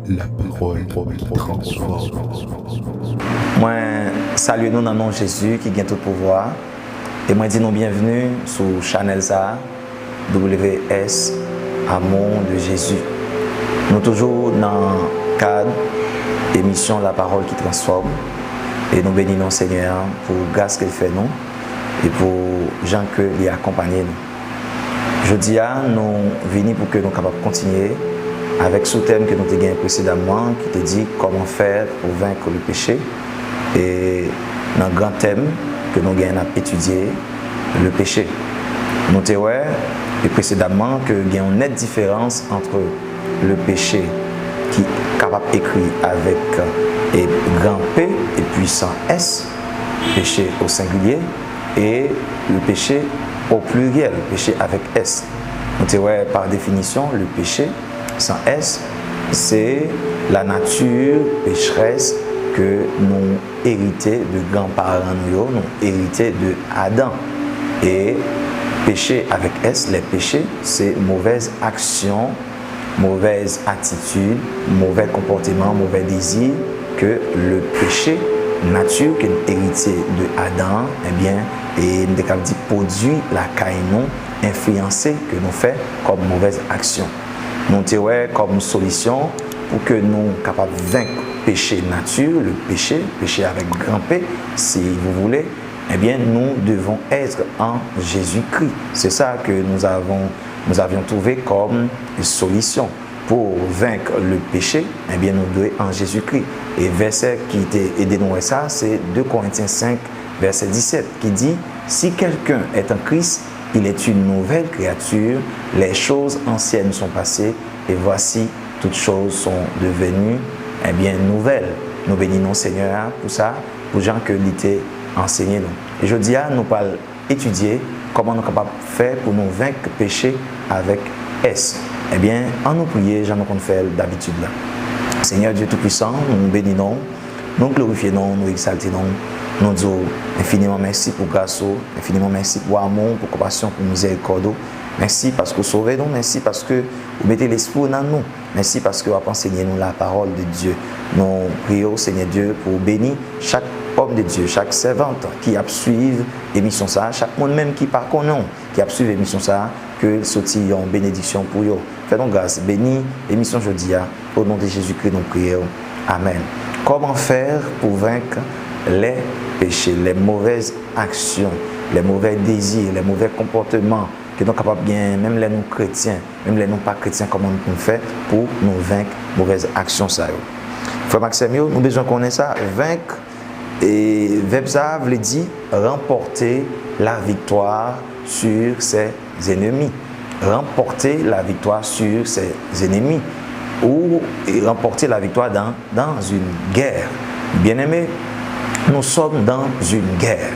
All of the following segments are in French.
la parole transforme. Moi, salut nous dans le nom de Jésus qui gagne tout pouvoir. Et moi, dis nous bienvenue sur Channel ça, WS, Amour de Jésus. Nous toujours dans le cadre émission La Parole qui transforme. Et nous bénissons Seigneur pour la grâce qu'il fait nous et pour les gens qui lui accompagnent nous. Je dis à nous venir pour que nous soyons capables de continuer avec ce thème que nous avons gagné précédemment qui te dit comment faire pour vaincre le péché. Et dans le grand thème que nous avons étudié, le péché. Nous avons vu précédemment qu'il y a une nette différence entre le péché qui est capable d'écrire avec un grand P et puissant S, péché au singulier, et le péché au pluriel, péché avec S. Nous avons vu par définition le péché sans S, c'est la nature pécheresse que nous héritons de grands-parents, nous héritons de Adam. Et péché avec S, les péchés, c'est mauvaise action, mauvaise attitude, mauvais comportement, mauvais désir que le péché nature que nous héritons de Adam, eh bien, et nous avons dit produit la caïnon influencée que nous faisons comme mauvaise action. Nous avons comme solution pour que nous soyons capables de vaincre le péché nature, le péché avec grand P, si vous voulez, eh bien, nous devons être en Jésus-Christ. C'est ça que nous avions trouvé comme solution. Pour vaincre le péché, eh bien, nous devons être en Jésus-Christ. Et verset qui était aidé nous à ça, c'est 2 Corinthiens 5, verset 17, qui dit « Si quelqu'un est en Christ, il est une nouvelle créature, les choses anciennes sont passées, et voici, toutes choses sont devenues eh bien, nouvelles. » Nous bénissons Seigneur pour ça, pour les gens que l'ité enseigné nous. Et je dis à nous pas étudier comment nous sommes capables de faire pour nous vaincre le péché avec S. Eh bien, en nous prier, j'en ai fait d'habitude là. Seigneur Dieu Tout-Puissant, nous bénissons, nous glorifions, nous exaltons, nous disons infiniment merci pour grâce, infiniment merci pour amour, pour compassion, pour miséricorde. Merci parce que vous sauvez nous, merci parce que vous mettez l'esprit dans nous, merci parce que vous enseignez nous la parole de Dieu. Nous prions, Seigneur Dieu, pour bénir chaque homme de Dieu, chaque servante qui a suivi l'émission ça, chaque monde même qui par contre qui a suivi l'émission ça, que sorti en bénédiction pour eux. Fais-nous grâce, bénis l'émission jeudi, au nom de Jésus-Christ, nous prions. Amen. Comment faire pour vaincre les péchés, les mauvaises actions, les mauvais désirs, les mauvais comportements que nous sommes capables de gagner, même les non chrétiens, même les non pas chrétiens, comment nous pouvons faire pour nous vaincre les mauvaises actions. Frère Maxime, nous avons besoin de connaître ça, vaincre. Et Vebza veut dire remporter la victoire sur ses ennemis. Remporter la victoire sur ses ennemis. Ou remporter la victoire dans une guerre. Bien-aimés, nous sommes dans une guerre.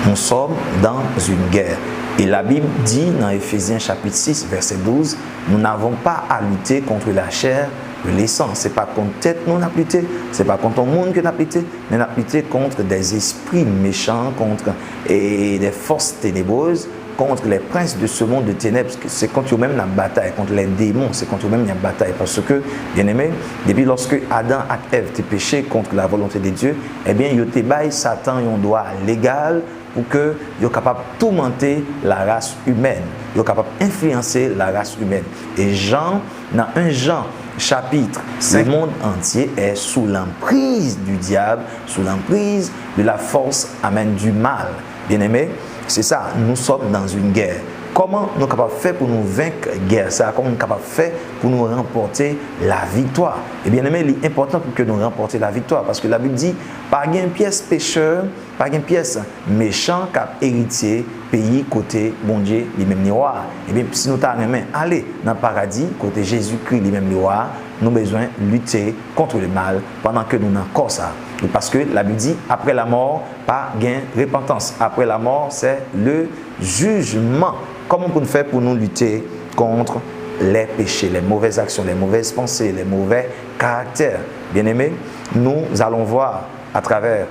Nous sommes dans une guerre. Et la Bible dit dans Éphésiens chapitre 6, verset 12, nous n'avons pas à lutter contre la chair et le sang. Ce n'est pas contre tête nous n'a lutté, ce n'est pas contre le monde que nous avons lutté, mais nous avons lutté contre des esprits méchants, contre des forces ténébreuses, contre les princes de ce monde de ténèbres. C'est contre eux-mêmes la bataille, contre les démons, c'est contre eux-mêmes la bataille. Parce que, bien aimé, depuis lorsque Adam et Ève ont péché contre la volonté de Dieu, eh bien, ils ont baillé Satan un droit légal pour que ils soient capables de tourmenter la race humaine, ils sont capables d'influencer la race humaine. Et Jean, dans 1 Jean, chapitre 5, le monde entier est sous l'emprise du diable, sous l'emprise de la force amène du mal. Bien aimé, c'est ça, nous sommes dans une guerre. Comment nous sommes capables de faire pour nous vaincre la guerre? Comment nous sommes capables de faire pour nous remporter la victoire? Et bien aimé, il est important pour que nous remportions la victoire. Parce que la Bible dit, pas une pièce pécheur, pas une pièce méchant qui a héritier, pays, côté bon Dieu, les mêmes miroirs. Et bien, si nous avons aller dans le paradis, côté Jésus-Christ, les mêmes miroirs, nous avons besoin de lutter contre le mal pendant que nous n'avons encore ça. Parce que la Bible dit, après la mort, pas gain repentance. Après la mort, c'est le jugement. Comment on peut faire pour nous lutter contre les péchés, les mauvaises actions, les mauvaises pensées, les mauvais caractères? Bien aimés, nous allons voir à travers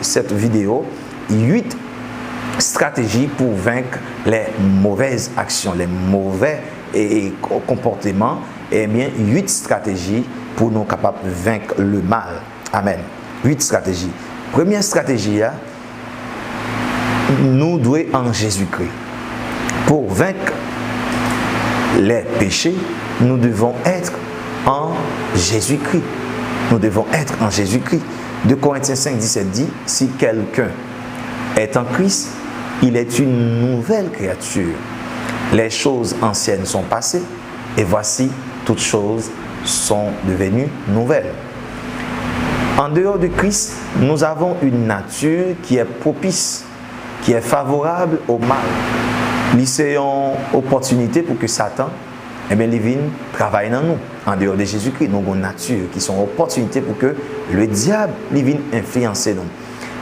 cette vidéo 8 stratégies pour vaincre les mauvaises actions, les mauvais comportements. Et bien 8 stratégies pour nous capables de vaincre le mal. Amen. 8 stratégies. Première stratégie, nous devons en Jésus-Christ. Pour vaincre les péchés, nous devons être en Jésus-Christ. Nous devons être en Jésus-Christ. 2 Corinthiens 5, 17 dit, si quelqu'un est en Christ, il est une nouvelle créature. Les choses anciennes sont passées et voici, toutes choses sont devenues nouvelles. En dehors de Christ, nous avons une nature qui est propice, qui est favorable au mal. C'est une opportunité pour que Satan vienne travailler dans nous. En dehors de Jésus-Christ, nous avons une nature qui sont opportunités pour que le diable vienne influencer nous.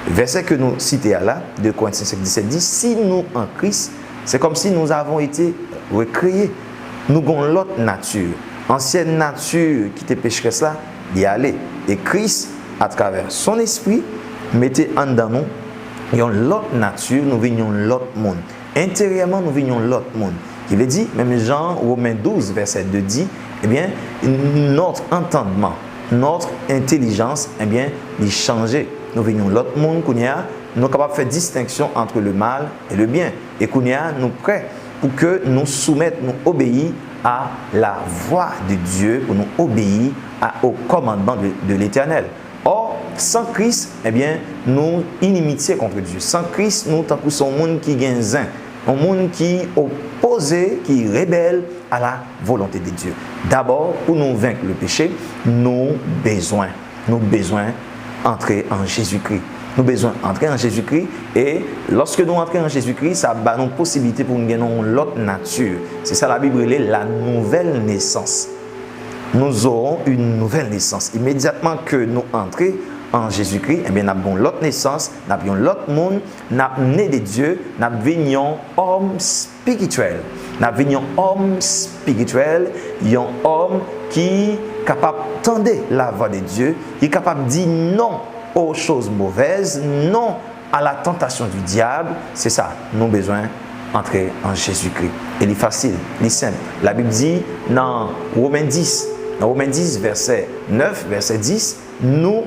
Verset que nous citons là, 2 Corinthiens 5, 17 dit, si nous en Christ, c'est comme si nous avons été recréés. Nous avons l'autre nature. Ancienne nature qui était pécheresse là, d'y aller. Et Christ, à travers son esprit, mettait en dedans nous, nous avons l'autre nature, nous venions l'autre monde. Intérieurement, nous venions l'autre monde. Il est dit, même Jean, Romains 12, verset 2 dit, eh bien, notre entendement, notre intelligence, eh bien, il changeait. Nous venions l'autre monde, nous sommes capables de faire distinction entre le mal et le bien. Et nous prêts pour que nous soumettions, nous obéissions à la voix de Dieu, pour nous obéir au commandement de l'Éternel. Or, sans Christ, eh bien, nous inimitié contre Dieu. Sans Christ, nous sommes un monde qui gagne zin, un monde qui opposé, qui rebelle à la volonté de Dieu. D'abord, pour nous vaincre le péché, nous besoin entrer en Jésus-Christ. Nous besoin entrer en Jésus-Christ et lorsque nous entrons en Jésus-Christ, ça donne une possibilité pour nous gagner l'autre nature. C'est ça la Bible, la nouvelle naissance. Nous aurons une nouvelle naissance. Immédiatement que nous entrons en Jésus-Christ, eh bien, nous avons l'autre naissance, nous avons l'autre monde, nous avons né de Dieu, nous avons homme spirituel. Nous avons homme spirituel, un homme qui est capable d'entendre la voix de Dieu, qui est capable de dire non aux choses mauvaises, non à la tentation du diable. C'est ça, nous avons besoin d'entrer en Jésus-Christ. Et il est facile, il est simple. La Bible dit dans Romains 10, verset 9, verset 10,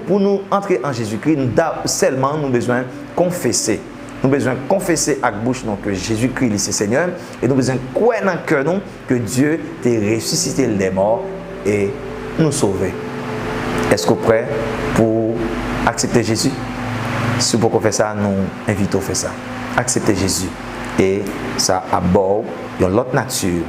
pour nous entrer en Jésus-Christ, seulement nous avons besoin de confesser. Nous avons besoin de confesser avec bouche que Jésus-Christ est Seigneur. Et nous avons besoin de croire dans le cœur que Dieu t'a ressuscité des morts et nous sauver. Est-ce que vous êtes prêts pour accepter Jésus? Si vous pouvez faire ça, nous invitons à faire ça. Accepter Jésus. Et ça aborde l'autre nature.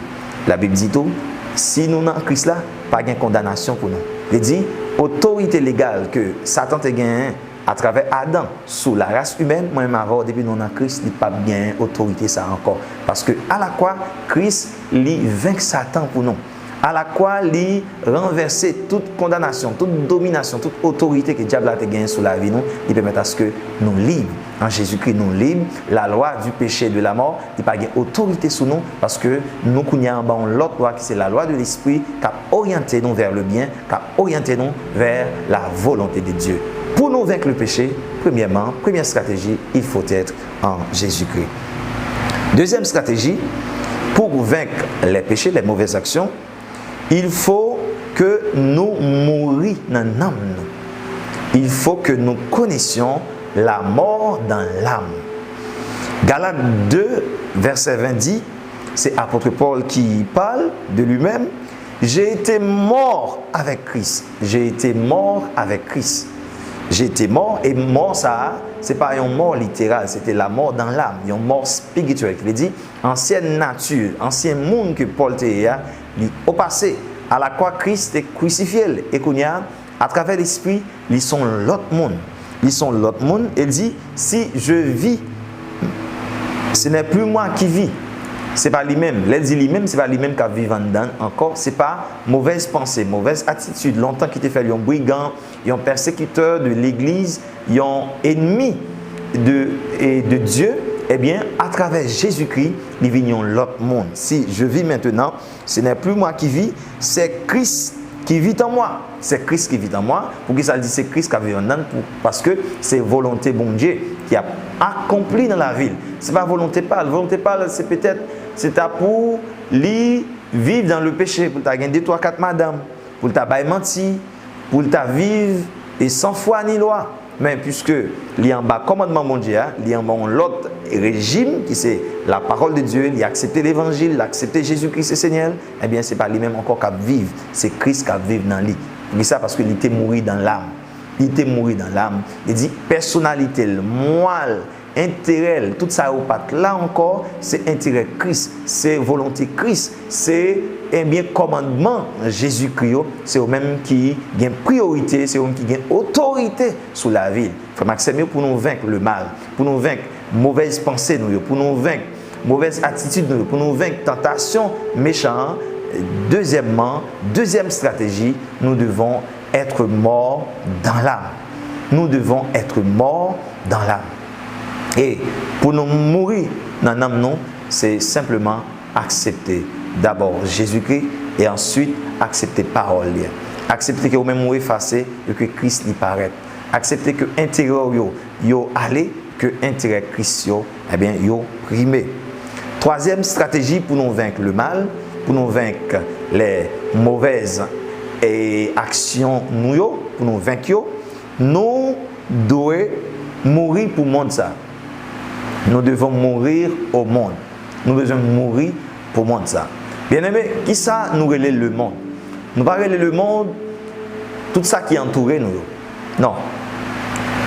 La Bible dit tout. Si nous n'avons Christ là, pas de condamnation pour nous. Il dit, autorité légale que Satan a gagnée à travers Adam sous la race humaine, moi-même avant, depuis nous en Christ, il n'y a pas bien autorité ça encore. Parce que à la croix, Christ lui vainc Satan pour nous. À la croix, il renverser toute condamnation, toute domination, toute autorité que le diable a gagnée sur la vie, nous, il permet à ce que nous libres. En Jésus-Christ, nous libres. La loi du péché et de la mort, il n'y a pas d'autorité sur nous parce que nous avons l'autre loi qui c'est la loi de l'esprit qui a orienté nous vers le bien, qui a orienté nous vers la volonté de Dieu. Pour nous vaincre le péché, premièrement, première stratégie, il faut être en Jésus-Christ. Deuxième stratégie, pour vaincre les péchés, les mauvaises actions, il faut que nous mourions dans l'âme. Il faut que nous connaissions la mort dans l'âme. Galates 2, verset 20 dit, c'est apôtre Paul qui parle de lui-même. J'ai été mort avec Christ. J'ai été mort avec Christ. J'ai été mort et mort ça, c'est pas une mort littérale, c'était la mort dans l'âme, une mort spirituelle. Il dit ancienne nature, ancien monde que Paul t'a au passé, à la croix Christ est crucifié et qu'on y a à travers l'esprit, ils sont l'autre monde. Ils sont l'autre monde. Il dit si je vis, ce n'est plus moi qui vis. C'est pas lui-même. Il dit lui-même, c'est pas lui-même qui vit dedans encore. C'est pas mauvaise pensée, mauvaise attitude. Longtemps qu'il était fait un brigand, un persécuteur de l'Église, un ennemi de Dieu. Eh bien, à travers Jésus-Christ, nous venions l'autre monde. Si je vis maintenant, ce n'est plus moi qui vis, c'est Christ qui vit en moi. C'est Christ qui vit en moi. Pour que ça dit c'est Christ qui vit en nous, parce que c'est volonté bon Dieu qui a accompli dans la ville. C'est pas volonté pâle. Volonté pâle, c'est peut-être c'est pour lui vivre dans le péché, pour gagner 2, 3, 4 madame, pour ta bail menti, pour ta vivre et sans foi ni loi. Mais puisque il y a en bas commandement mon Dieu, il y a en bas l'autre régime qui c'est la parole de Dieu, il a accepté l'évangile, il a accepté Jésus-Christ le Seigneur, eh bien c'est pas lui-même encore qui vivre, c'est Christ qui vivre dans lui. Pour ça parce qu'il était mort dans l'âme. Il était mort dans l'âme. Il dit personnalité, moelle, intérêt, tout ça au pat là encore, c'est intérêt Christ, c'est volonté Christ, c'est un bien commandement Jésus-Christ, c'est eux même qui gagne priorité, c'est eux qui gagne autorité sur la ville. Frère Maxime, pour nous vaincre le mal, pour nous vaincre mauvaise pensée, pour nous vaincre mauvaise attitude, pour nous vaincre tentation méchante. Deuxièmement, deuxième stratégie, nous devons être morts dans l'âme. Nous devons être morts dans l'âme. Et pour nous mourir dans l'âme, c'est simplement accepter d'abord Jésus-Christ et ensuite accepter parole. Accepter que vous-même vous effacez et que Christ n'y paraît. Accepter que l'intérieur yo allé, que l'intérêt Christ eh bien yo primé. Troisième stratégie pour nous vaincre le mal, pour nous vaincre les mauvaises actions pour nous vaincre, nous devons mourir pour le monde ça. Nous devons mourir au monde. Nous devons mourir pour le monde ça. Bien aimé, qui ça nous relève le monde? Nous ne parlons pas le monde, tout ça qui entoure nous. Non.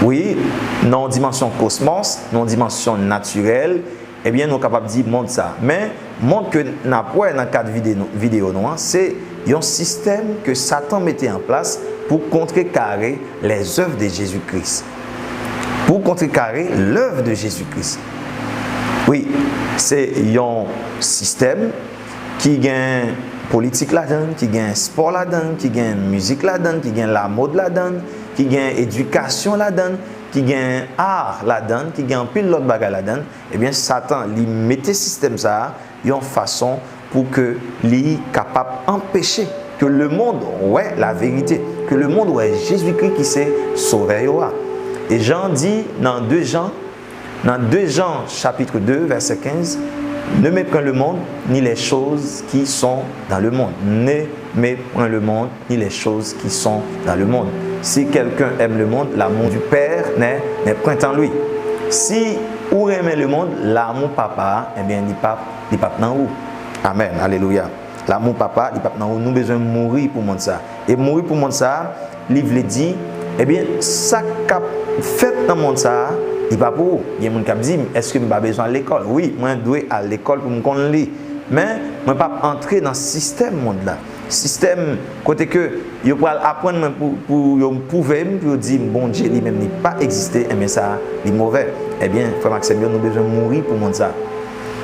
Oui, dans une dimension cosmos, dans une dimension naturelle, eh bien, nous sommes capables de dire monde ça. Mais le monde que nous avons dans le cadre vidéo, c'est un système que Satan mettait en place pour contrecarrer les œuvres de Jésus-Christ. Pour contrecarrer l'œuvre de Jésus-Christ. Oui, c'est un système qui gagne politique là-dedans, qui gagne sport là-dedans, qui gagne musique là-dedans, qui gagne la mode là-dedans, qui gagne éducation là-dedans, qui gagne art là-dedans, qui gagne pile l'autre bagage là-dedans. Eh bien, Satan, il mettait ce système ça, une façon pour que lui capable d'empêcher que le monde ouais la vérité, que le monde ouais Jésus-Christ qui s'est sauvé. Et Jean dit dans 2 Jean chapitre 2 verset 15, ne méprenez le monde ni les choses qui sont dans le monde. Ne méprenez le monde ni les choses qui sont dans le monde. Si quelqu'un aime le monde, l'amour du Père n'est point en lui. Si vous aimez le monde, l'amour papa, eh bien, il n'est pas dans vous. Amen. Alléluia. L'amour papa, il n'est pas dans vous. Nous avons besoin de mourir pour le monde ça. Et mourir pour le monde ça, le livre dit, eh bien, ça qu'a fait dans le monde ça, il n'est pas pour vous. Il y a des gens qui disent, est-ce que je n'ai pas besoin de l'école? Oui, moi, je dois à l'école pour me connaître. Mais je ne peux pas entrer dans ce système monde là. Système côté que je peux apprendre pour me prouver, pour dire, bon Dieu, il même n'est pas existé, mais ça, il est mauvais. Eh bien, frère Maxime, nous avons besoin de mourir pour le monde ça.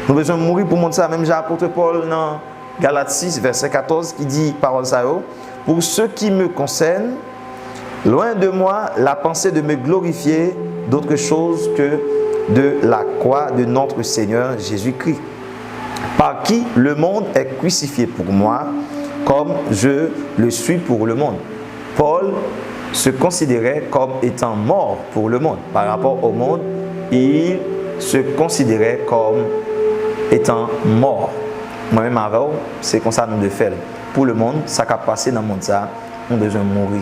Nous avons besoin de mourir pour le monde ça. Même Jean-Apôtre Paul dans Galates 6, verset 14, qui dit, parole ça, pour ce qui me concerne, loin de moi la pensée de me glorifier d'autre chose que de la croix de notre Seigneur Jésus-Christ, par qui le monde est crucifié pour moi, comme je le suis pour le monde. Paul se considérait comme étant mort pour le monde. Par rapport au monde, il se considérait comme étant mort. Moi-même, avant, c'est comme ça nous devons faire. Pour le monde, ça qui a passé dans le monde, ça, nous devons mourir.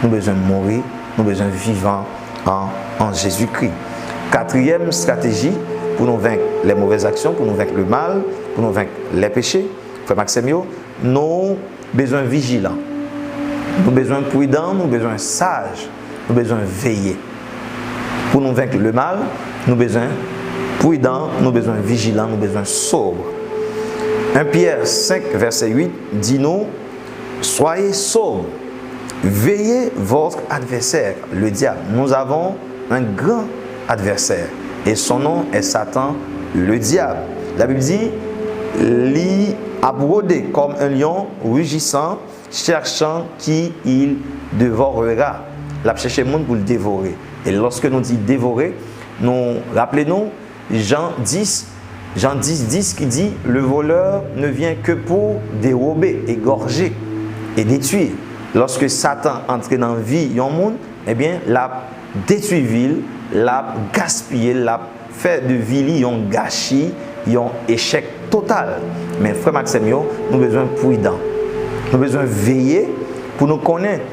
Nous devons mourir, nous devons vivre en Jésus-Christ. Quatrième stratégie pour nous vaincre les mauvaises actions, pour nous vaincre le mal, pour nous vaincre les péchés. Frère Maxime, nous avons besoin vigilants, nous avons besoin prudents, nous avons besoin sages, nous avons besoin veiller. Pour nous vaincre le mal, nous avons besoin prudents, nous avons besoin vigilants, nous avons besoin sobres. 1 Pierre 5, verset 8 dit nous, soyez sobres, veillez votre adversaire, le diable. Nous avons un grand adversaire et son nom est Satan, le diable. La Bible dit, il a brodé comme un lion rugissant, cherchant qui il dévorera. Il a cherché le monde pour le dévorer. Et lorsque nous disons dévorer, nous rappelons Jean 10, 10 qui dit, le voleur ne vient que pour dérober, égorger et détruire. Lorsque Satan entre dans la vie du monde, eh bien, l'a détruit ville, l'a gaspillé, l'a fait de vie un gâchis, un échec total. Mais frère Maxime, nous avons besoin de prudent. Nous avons besoin de veiller pour nous connaître.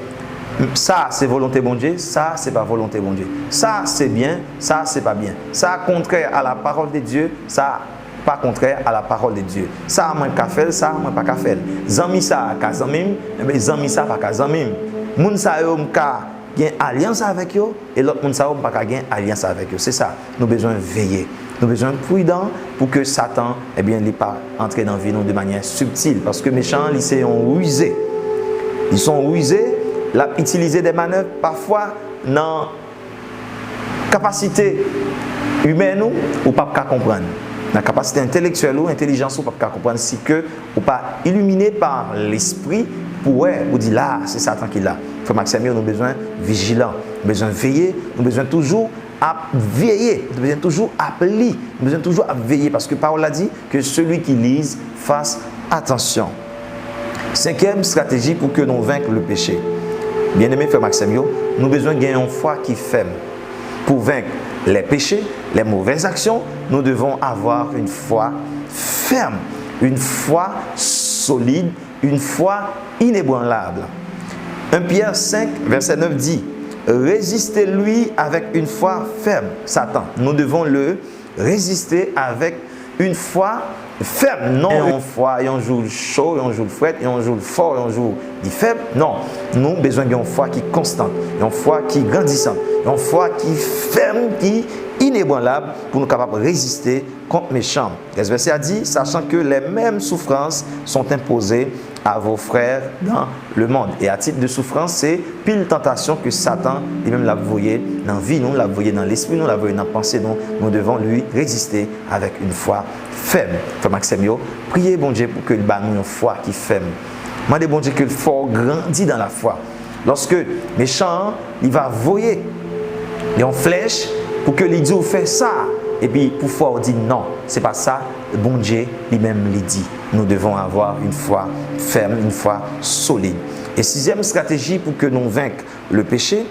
Ça, c'est volonté bon Dieu, ça, c'est pas volonté bon Dieu. Ça, c'est bien, ça, c'est pas bien. Ça, contraire à la parole de Dieu, ça, pas contraire à la parole de Dieu. Ça, moi, qu'à faire, ça, moi, pas qu'à faire. Zami ça, qu'à zamim, mais zami ça, pas qu'à zamim. Moun sa yo, m'ka, gain alliance avec eux, et l'autre moun sa yo, pas qu'à gain alliance avec eux. C'est ça, nous besoin veiller. Nous besoin prudent pour que Satan, eh bien, n'est pas entré dans la vie nous de manière subtile. Parce que méchants, ils sont rusés. Ils sont rusés. L'a utiliser des manœuvres parfois dans capacité humaine ou pas comprendre. Dans capacité intellectuelle ou intelligence ou pas comprendre si que ou pas illuminé par l'esprit pour dire là c'est Satan qui est là. Frère Maxime, nous avons besoin vigilant, nous avons besoin veiller, nous avons besoin toujours à veiller, nous avons besoin toujours appeler, nous avons besoin toujours à veiller parce que Paul a dit que celui qui lise fasse attention. Cinquième stratégie pour que nous vaincre le péché. Bien-aimé frère Maxime, nous avons besoin de gagner une foi qui ferme. Pour vaincre les péchés, les mauvaises actions, nous devons avoir une foi ferme, une foi solide, une foi inébranlable. 1 Pierre 5, verset 9 dit, résistez-lui avec une foi ferme, Satan. Nous devons le résister avec une foi ferme, non une foi, et on joue chaud, et on joue frais, et on joue fort, et on joue faible. Non, nous avons besoin d'une foi qui est constante, une foi qui est grandissante, une foi qui est ferme, qui est inébranlable pour nous capables de résister contre les méchants. Le verset a dit, sachant que les mêmes souffrances sont imposées à vos frères dans le monde. Et à titre de souffrance, c'est pile tentation que Satan lui-même l'a voyé dans la vie, nous l'a voyé dans l'esprit, nous l'a voyé dans la pensée, nous devons lui résister avec une foi ferme. Frère Maxime, priez bon Dieu pour que le bat nous une foi qui ferme. Demandez bon Dieu que le fort grandit dans la foi. Lorsque méchant, il va voyer en flèche pour que les dieux fait ça. Et puis pour fort dire non, c'est pas ça. Bon Dieu lui-même lui dit. Nous devons avoir une foi ferme, une foi solide. Et sixième stratégie pour que nous vaincre le péché,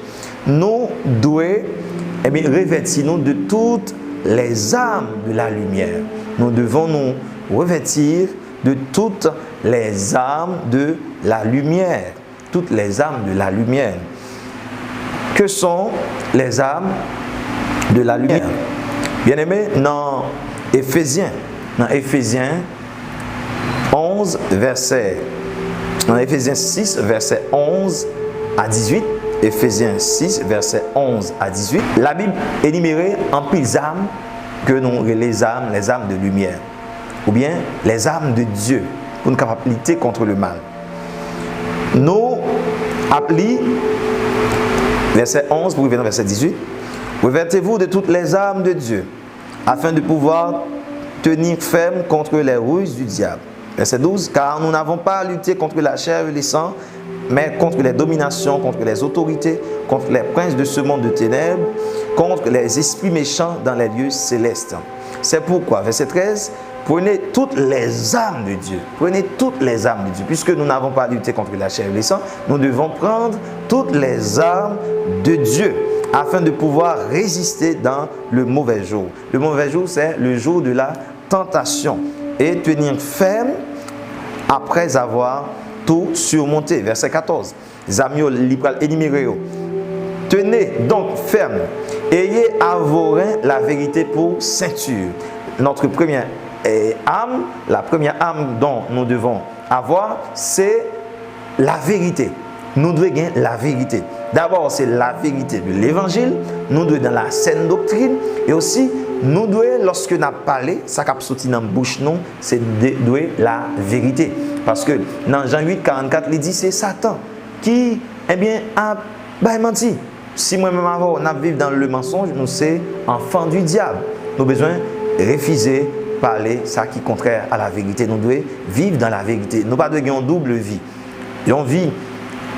nous devons revêtir nous de toutes les armes de la lumière. Nous devons nous revêtir de toutes les armes de la lumière. Toutes les armes de la lumière. Que sont les armes de la lumière? Bien aimé, dans Éphésiens 11, verset, dans Éphésiens 6, verset 11 à 18, Éphésiens 6, verset 11 à 18, la Bible énumérée en pile armes que nous les armes de lumière, ou bien les armes de Dieu pour nous capables de lutter contre le mal. Nous appelons, verset 11 pour revenir au verset 18, revêtez-vous de toutes les armes de Dieu, afin de pouvoir tenir ferme contre les ruses du diable. Verset 12, car nous n'avons pas à lutter contre la chair et le sang, mais contre les dominations, contre les autorités, contre les princes de ce monde de ténèbres, contre les esprits méchants dans les lieux célestes. C'est pourquoi, verset 13, prenez toutes les armes de Dieu. Prenez toutes les armes de Dieu. Puisque nous n'avons pas à lutter contre la chair et le sang, nous devons prendre toutes les armes de Dieu, afin de pouvoir résister dans le mauvais jour. Le mauvais jour, c'est le jour de la tentation. Et tenir ferme après avoir tout surmonté. Verset 14. Zamio libral énuméré. Tenez donc ferme. Ayez à vos reins la vérité pour ceinture. Notre première âme, la première âme dont nous devons avoir, c'est la vérité. Nous devons gagner la vérité. D'abord, c'est la vérité de l'évangile. Nous devons dans la saine doctrine. Et aussi, nous devons, lorsque nous parlons, ça qui sorti dans la bouche, c'est de la vérité. Parce que dans Jean 8, 44, il dit c'est Satan qui a menti. Si moi-même avant, on vivre dans le mensonge, nous sommes enfants du diable. Nous avons besoin de refuser, parler, ça qui est contraire à la vérité. Nous devons vivre dans la vérité. Nous ne devons pas avoir une double vie. Et on vit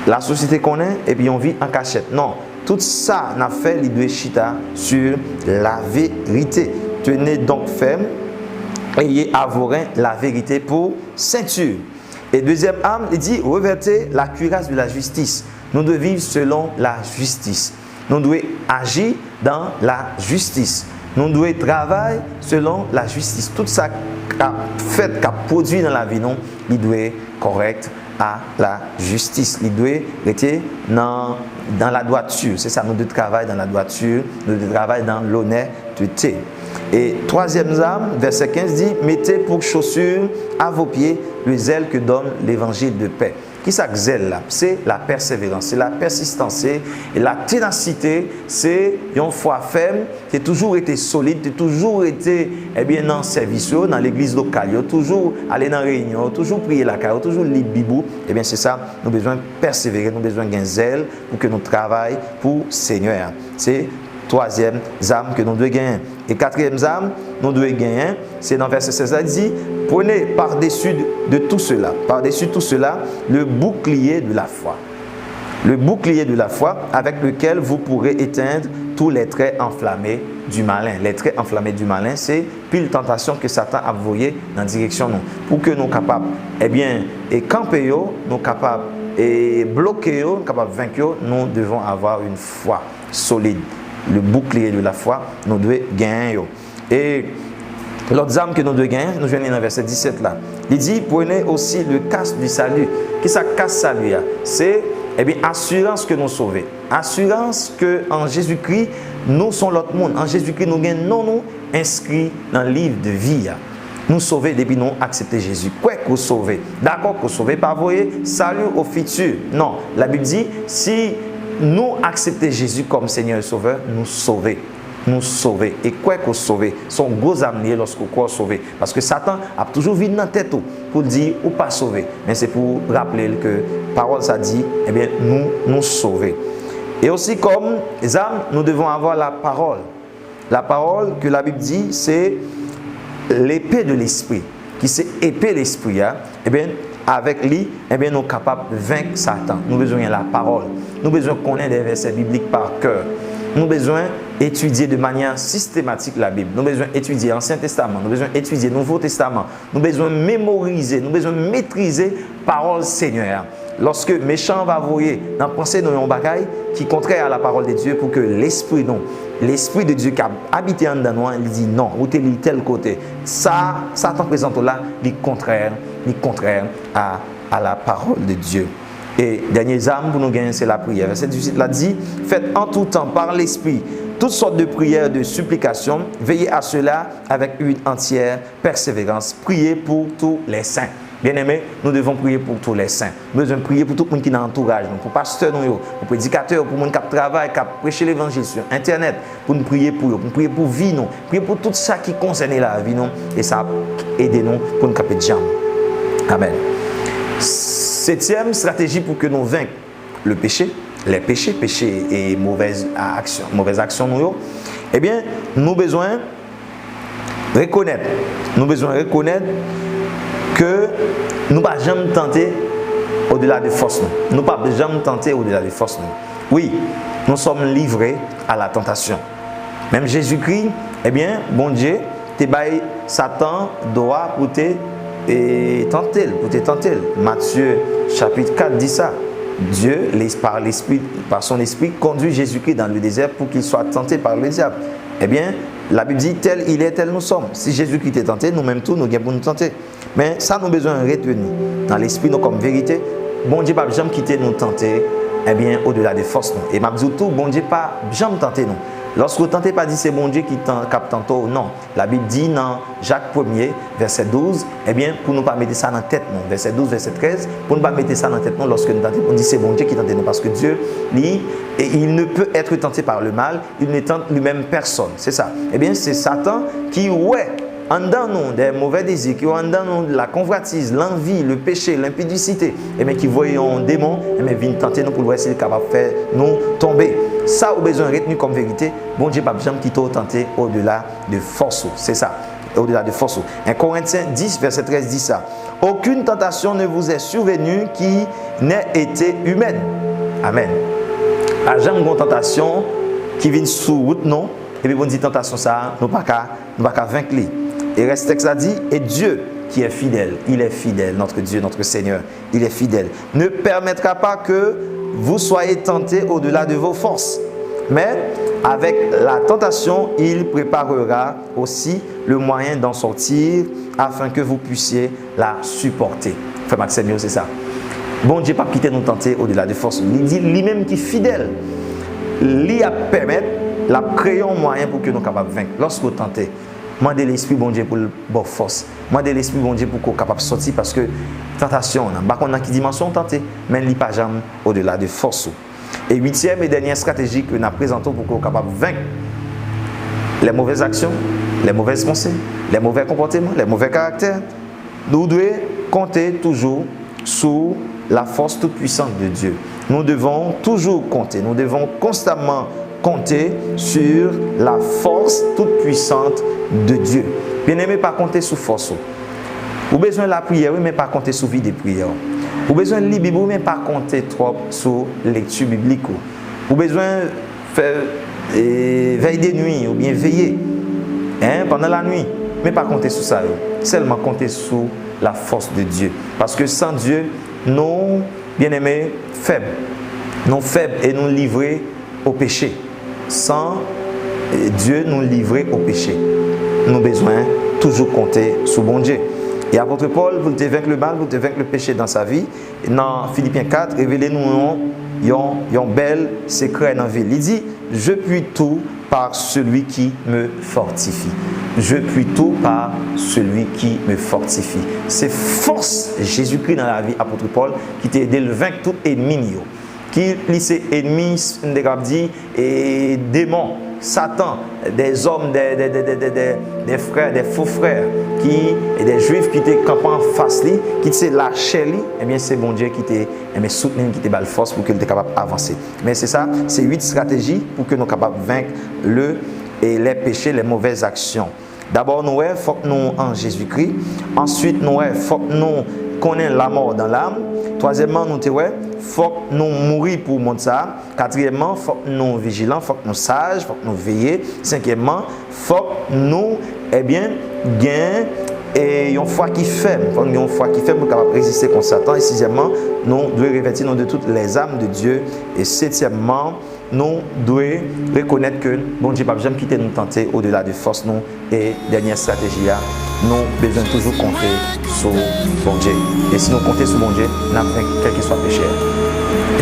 la société qu'on est et puis on vit en cachette. Non, tout ça n'a fait l'idée chita sur la vérité. Tenez donc ferme, ayez à vos reins la vérité pour ceinture. Et deuxième arme, il dit revêtez la cuirasse de la justice. Nous devons vivre selon la justice. Nous devons agir dans la justice. Nous devons travailler selon la justice. Tout ça qu'a fait, qu'a produit dans la vie, non, il doit être correct à la justice. Il doit être dans la droiture. C'est ça, nous devons travailler dans la droiture, nous devons travailler dans l'honnêteté. Et troisième arme, verset 15 dit, mettez pour chaussure à vos pieds le zèle que donne l'évangile de paix. Qui ça zèle là? C'est la persévérance, c'est la persistance, et la ténacité, c'est une foi ferme, qui a toujours été solide, qui a toujours été dans le service, dans l'église locale, toujours aller dans la réunion, toujours prier la carrière, toujours lire la Bible. Eh bien c'est ça, nous avons besoin de persévérer, nous avons besoin d'un zèle pour que nous travaillions pour le Seigneur. C'est troisième âme que nous devons gagner. Et quatrième âme, nous devons gagner, c'est dans verset 16, il dit, prenez par-dessus de tout cela, le bouclier de la foi. Le bouclier de la foi avec lequel vous pourrez éteindre tous les traits enflammés du malin. Les traits enflammés du malin, c'est pile tentation que Satan a envoyé dans la direction nous. Pour que nous soyons capables, et camper, nous sommes capables, et bloquer, nous sommes capables de vaincre, nous devons avoir une foi solide. Le bouclier de la foi, nous devons gagner. Et l'autre arme que nous devons gagner, nous venons dans le verset 17 là. Il dit, prenez aussi le casque du salut. Qui ça casse salut? C'est assurance que nous sauvons. Assurance que en Jésus-Christ, nous sommes l'autre monde. En Jésus-Christ, nous gagnons nous inscrits dans le livre de vie. Nous sauver depuis nous accepter Jésus. Quoi que vous sauvez? D'accord que vous sauvez, pas voyez salut au futur. Non, la Bible dit, si nous accepter Jésus comme Seigneur et Sauveur, nous sauver. Nous sauver. Et quoi qu'on sauver, son gros amener lorsque vous sauver. Parce que Satan a toujours vu dans la tête pour dire ou pas sauver. Mais c'est pour rappeler que parole ça dit, nous sauver. Et aussi comme les âmes, nous devons avoir la parole. La parole que la Bible dit, c'est l'épée de l'esprit. Qui c'est épée de l'esprit. Avec lui, nous sommes capables de vaincre Satan. Nous avons besoin de la parole. Nous avons besoin de connaître des versets bibliques par cœur. Nous avons besoin d'étudier de manière systématique la Bible. Nous avons besoin d'étudier l'Ancien Testament. Nous avons besoin d'étudier le Nouveau Testament. Nous avons besoin de mémoriser. Nous avons besoin de maîtriser la parole Seigneur. Lorsque méchant va voyer dans la pensée de nos bagailles qui est contraire à la parole de Dieu pour que l'esprit de Dieu qui a habité en nous, il dit non, ou t'es tel côté. Ça Satan présente là, il est contraire à la parole de Dieu. Et dernier arme pour nous gagner, c'est la prière. Verset 18 là dit, faites en tout temps par l'esprit toutes sortes de prières, de supplications, veillez à cela avec une entière persévérance. Priez pour tous les saints. Bien-aimés, nous devons prier pour tous les saints. Nous devons prier pour tout le monde qui est dans l'entourage, pour pasteurs, pour prédicateurs, pour les gens qui travaillent, qui prêchent l'évangile sur Internet, pour nous prier pour eux, pour prier pour vie, nous, prier pour tout ça qui concerne la vie, nous, et ça aide nous pour nous caper de jambes. Amen. Septième stratégie pour que nous vaincre le péché, les péchés et mauvaise action, nous, nous besoin reconnaître que nous ne pouvons jamais tenter au-delà des forces. Nous ne pouvons jamais tenter au-delà des forces. Oui, nous sommes livrés à la tentation. Même Jésus-Christ, bon Dieu, Satan doit pour te tenter. Matthieu chapitre 4 dit ça. Dieu, par son esprit, conduit Jésus-Christ dans le désert pour qu'il soit tenté par le diable. La Bible dit, tel il est, tel nous sommes. Si Jésus-Christ est tenté, nous-mêmes tous, nous avons pour nous tenter. Mais ça, nous avons besoin de retenir dans l'esprit, nous comme vérité. Bon Dieu, pas jamais quitter nous tenter, au-delà des forces. Et m'a dit tout, bon Dieu, pas jamais tenter nous. Lorsque vous ne tentez pas dire c'est bon Dieu qui capte tantôt, non. La Bible dit dans Jacques 1er, verset 12, pour ne pas mettre ça dans la tête, non. Verset 12, verset 13, pour ne pas mettre ça dans la tête, non. Lorsque nous tentons, on dit c'est bon Dieu qui tente nous. Parce que Dieu, lui, il ne peut être tenté par le mal, il ne tente lui-même personne. C'est ça. C'est Satan qui, en dedans nous, des mauvais désirs, qui ont en dedans nous la convoitise, l'envie, le péché, l'impudicité, qui voyons un démon, viennent tenter nous pour voir s'il est capable de faire nous tomber. Ça, au besoin retenu comme vérité, bon Dieu, pas besoin quitter tenter au-delà de force. C'est ça, au-delà de force. 1 Corinthiens 10, verset 13 dit ça. Aucune tentation ne vous est survenue qui n'ait été humaine. Amen. Pas jamais une tentation qui vient sous route, non. Et puis, on dit tentation, ça, nous ne pouvons pas vaincre. Et reste texte a dit, et Dieu qui est fidèle, il est fidèle, notre Dieu, notre Seigneur, il est fidèle, ne permettra pas que vous soyez tentés au-delà de vos forces. Mais avec la tentation, il préparera aussi le moyen d'en sortir afin que vous puissiez la supporter. Frère Maxime, c'est ça. bon Dieu pas quitter nous tenter au-delà de force. Il dit lui-même qui est fidèle. Il a permettre la créer un moyen pour que nous soyons capables de vaincre. Lorsque vous tentez, demandez l'esprit bon Dieu pour le bon force. Demandez l'esprit bon Dieu pour qu'on soit capable de sortir parce que tentation, on a qui dimension tenter, mais il n'y a pas jamais au-delà de force. Et huitième et dernière stratégie que nous présentons pour qu'on soit capable de vaincre les mauvaises actions, les mauvaises pensées, les mauvais comportements, les mauvais caractères. Nous devons compter toujours sur la force toute puissante de Dieu. Nous devons toujours compter, nous devons constamment compter sur la force toute puissante de Dieu. Bien-aimé, pas compter sur force. Vous avez besoin de la prière, mais pas compter sur vie de prière. Vous avez besoin de lire la Bible, mais pas compter trop sur la lecture biblique. Vous avez besoin de faire veille de nuit ou bien veiller pendant la nuit, mais pas compter sur ça. Seulement compter sur la force de Dieu. Parce que sans Dieu, nous, bien-aimés, faibles. Nous faibles et nous livrés au péché. Sans Dieu nous livrer au péché. Nous avons besoin toujours compter sur bon Dieu. Et apôtre Paul, vous devez vaincre le mal, vous devez vaincre le péché dans sa vie. Dans Philippiens 4, révélez-nous un bel secret dans la vie. Il dit, je puis tout par celui qui me fortifie. Je puis tout par celui qui me fortifie. C'est force Jésus-Christ dans la vie, apôtre Paul, qui t'a aidé à vaincre tout ennemi. Qui c'est ennemi, et démons, Satan, des hommes, des frères, des faux frères, et des juifs qui te campent en face, qui te lâché, eh bien c'est bon Dieu qui te soutenu, qui te bat la force pour que tu sois capable d'avancer. Mais c'est ça, c'est 8 stratégies pour que nous soyons capables de vaincre les péchés, les mauvaises actions. D'abord, nous faut que nous en Jésus-Christ. Ensuite, nous faut que nous connaissons la mort dans l'âme. Troisièmement, nous faut que nous mourir pour le monde ça. Quatrièmement, faut que nous vigilants, faut que nous sages, faut que nous veillons. Cinquièmement, faut que nous gagnons et une foi qui ferme, une foi qui ferme pour capable résister contre Satan. Et sixièmement, nous devons revêtir de toutes les âmes de Dieu. Et septièmement, nous devons reconnaître que bon Dieu ne va jamais quitter nous tenter au-delà de force nous. Et dernière stratégie là, nous devons toujours compter sur bon Dieu. Et si nous comptons sur bon Dieu, nous avons quel que soit péché.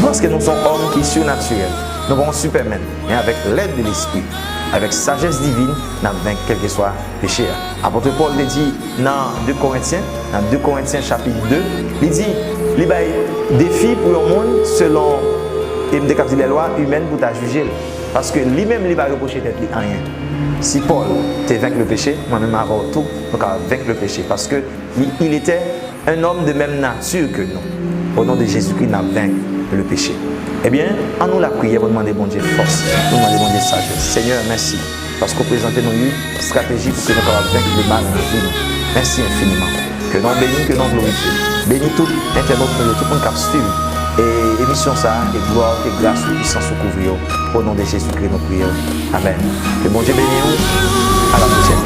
Parce que nous sommes hommes qui sont surnaturels. Nous sommes Superman. Et avec l'aide de l'Esprit, avec sagesse divine, nous avons quel que soit péché. Apôtre Paul le dit dans 2 Corinthiens chapitre 2, il dit, il y a des défis pour le monde selon les lois humaines pour ta juger. Parce que lui-même, il va reprocher d'être rien. Si Paul te vaincu le péché, moi-même avant tout, donc vaincre le péché. Parce qu'il était un homme de même nature que nous. Au nom de Jésus-Christ, nous avons vaincu le péché. Eh bien, en nous la prière, vous demandez bon Dieu force, vous demandez bon Dieu sagesse. Seigneur, merci. Parce que vous présentez nous une stratégie pour que nous puissions vaincre le mal dans la vie. Merci infiniment. Que nous bénissons, que nous glorifions. Bénis tout internaute, tout le monde qui a suivi. Et émission ça, et gloire, et grâce, et puissance au couvrir. Au nom de Jésus-Christ, nous prions. Amen. Que bon Dieu bénisse. À la prochaine.